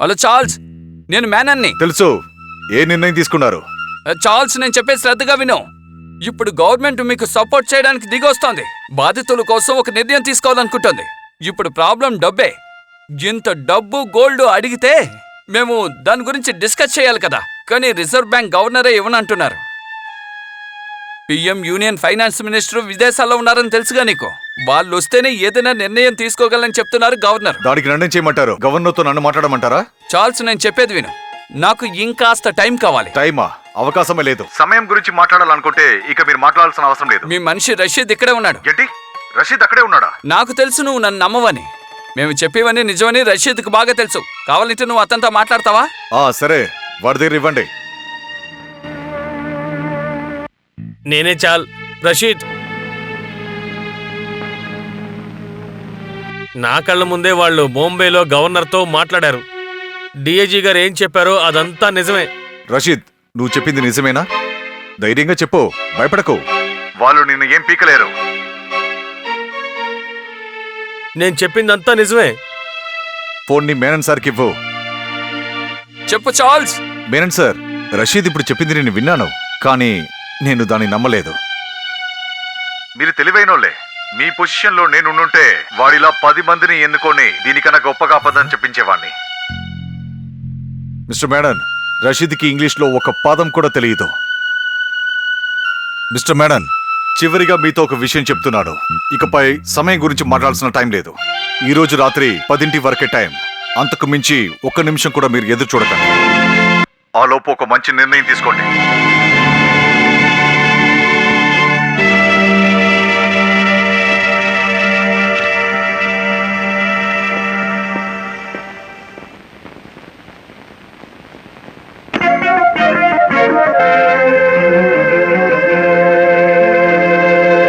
Hello Charles, నేను మేనన్ని. తెలుసు. ఏ నిర్ణయం తీసుకున్నారు? చార్ల్స్, నేను చెప్పే శ్రద్ధగా విను. ఇప్పుడు గవర్నమెంట్ మీకు సపోర్ట్ చేయడానికి దిగొస్తోంది. బాధితుల కోసం ఒక నిర్ణయం తీసుకోవాలనుకుంటుంది. ఇప్పుడు ప్రాబ్లం డబ్బే. ఇంత డబ్బు గోల్డ్ అడిగితే మేము దాని గురించి డిస్కస్ చేయాలి కదా. కానీ రిజర్వ్ బ్యాంక్ గవర్నరే ఇవ్వనంటున్నారు. పిఎం యూనియన్ ఫైనాన్స్ మినిస్టర్ విదేశాల్లో ఉన్నారని తెలుసుగా నీకు. వాళ్ళు వస్తేనే ఏదైనా నిర్ణయం తీసుకోగలని చెప్తున్నారు గవర్నర్. దానికి నిర్ణయం చేయమంటారు? గవర్నర్తో నన్ను మాట్లాడమంటారా? చార్ల్స్, నేను చెప్పేది విను. నాకు ఇంకాస్త టైం కావాలి. టైమా? అవకాశమే లేదు. సమయం గురించి మాట్లాడాలనుకుంటే ఇక మీరు మాట్లాడాల్సిన అవసరం లేదు. మీ మనిషి రషీద్ ఇక్కడే ఉన్నాడు. ఏంటి? రషీద్ అక్కడే ఉన్నాడా? నాకు తెలుసు నువ్వు నన్ను నమ్మవని. మేము చెప్పేవన్నీ నిజమని రషీద్కు బాగా తెలుసు. కావాలంటే నువ్వు అతనితో మాట్లాడతావా? సరే, వాడి దగ్గర ఇవ్వండి. నేనే చాల్. రషీద్, నా కళ్ళ ముందే వాళ్ళు బాంబేలో గవర్నర్తో మాట్లాడారు. డిఐజీ గారు ఏం చెప్పారో అదంతా నిజమే. రషీద్, నువ్వు చెప్పింది నిజమేనా? ధైర్యంగా చెప్పు, భయపడకు. వాళ్ళు నిన్ను ఏం పీకలేరు. నేను చెప్పిందంతా నిజమే. ఫోన్ని మేనన్ సార్కి ఇవ్వు. చెప్పు చార్ల్స్. మేనన్ సార్, రషీద్ ఇప్పుడు చెప్పింది నేను విన్నాను, కానీ నేను దాన్ని నమ్మలేదు. మీరు తెలివైనోళ్లే. మీ పొజిషన్లో నేనుంటే వాడిలా 10 మందిని ఎన్నుకొని దీనికన్నా గొప్పగా పదని చెప్పించేవాడిని. మిస్టర్ మేనన్, రషీద్కి ఇంగ్లీష్లో ఒక పదం కూడా తెలియదు. మిస్టర్ మేనన్, చివరిగా మీతో ఒక విషయం చెప్తున్నాను. ఇకపై సమయం గురించి మాట్లాడాల్సిన టైం లేదు. ఈ రోజు రాత్రి 10 వరకే టైం. అంతకు మించి 1 నిమిషం కూడా మీరు ఎదురు చూడకండి. ఆ లోపు ఒక మంచి నిర్ణయం తీసుకోండి.